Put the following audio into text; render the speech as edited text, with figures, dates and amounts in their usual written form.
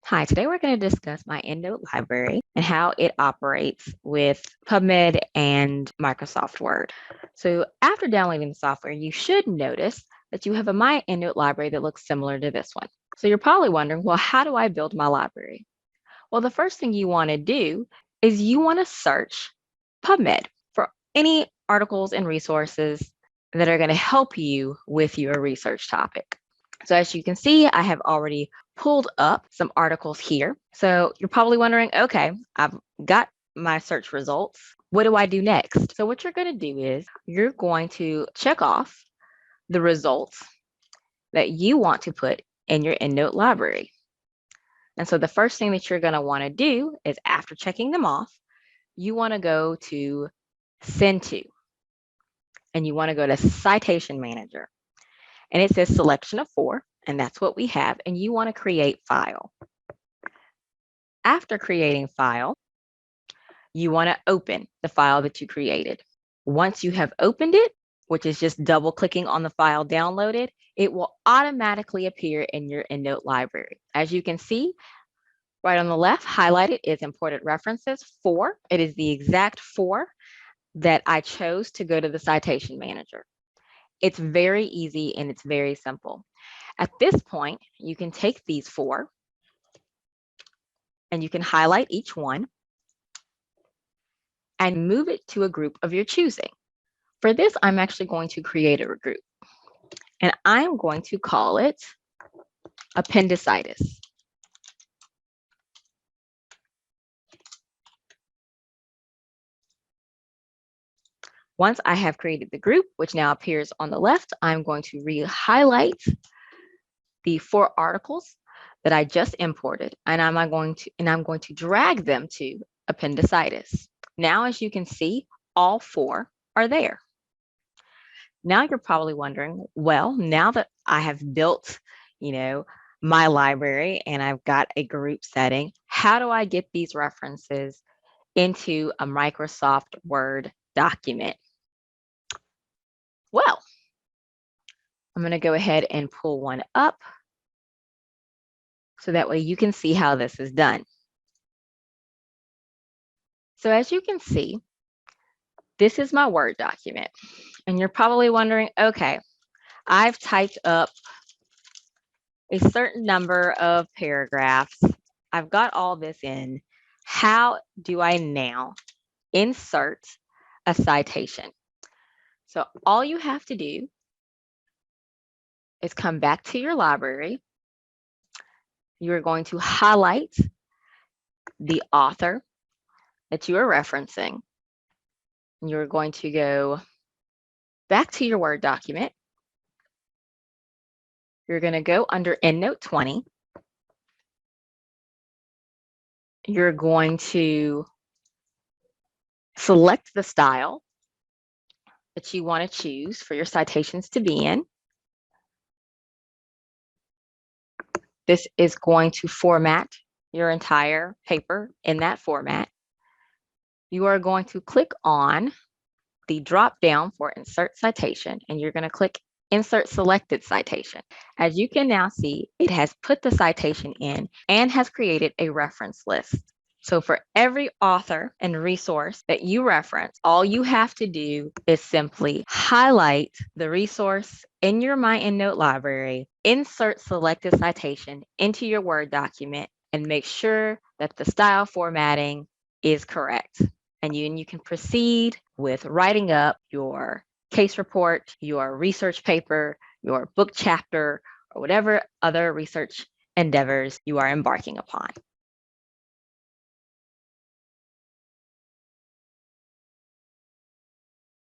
Hi, today we're going to discuss my EndNote library and how it operates with PubMed and Microsoft Word. So after downloading the software, you should notice that you have a My EndNote library that looks similar to this one. So you're probably wondering, well, how do I build my library? Well, the first thing you want to do is you want to search PubMed for any articles and resources that are going to help you with your research topic. So as you can see, I have already pulled up some articles here. So you're probably wondering, okay, I've got my search results. What do I do next? So what you're going to do is you're going to check off the results that you want to put in your EndNote library. And so the first thing that you're going to want to do is after checking them off, you want to go to Send To, and you want to go to Citation Manager. And it says selection of 4, and that's what we have. And you want to create file. After creating file, you want to open the file that you created. Once you have opened it, which is just double clicking on the file downloaded, it will automatically appear in your EndNote library. As you can see, right on the left, highlighted is imported references 4. It is the exact 4 that I chose to go to the citation manager. It's very easy and it's very simple. At this point, you can take these 4 and you can highlight each one and move it to a group of your choosing. For this, I'm actually going to create a group, and I'm going to call it appendicitis. Once I have created the group, which now appears on the left, I'm going to re-highlight the 4 articles that I just imported, and I'm going to drag them to appendicitis. Now, as you can see, all 4 are there. Now you're probably wondering, well, now that I have built, my library and I've got a group setting, how do I get these references into a Microsoft Word document? Well, I'm going to go ahead and pull one up so that way you can see how this is done. So as you can see, this is my Word document. And you're probably wondering, okay, I've typed up a certain number of paragraphs. I've got all this in. How do I now insert a citation? So all you have to do is come back to your library. You're going to highlight the author that you are referencing. You're going to go back to your Word document. You're going to go under EndNote 20. You're going to select the style that you want to choose for your citations to be in. This is going to format your entire paper in that format. You are going to click on the drop down for Insert Citation, and you're going to click Insert Selected Citation. As you can now see, it has put the citation in and has created a reference list. So for every author and resource that you reference, all you have to do is simply highlight the resource in your My EndNote library, insert selected citation into your Word document, and make sure that the style formatting is correct. And you can proceed with writing up your case report, your research paper, your book chapter, or whatever other research endeavors you are embarking upon.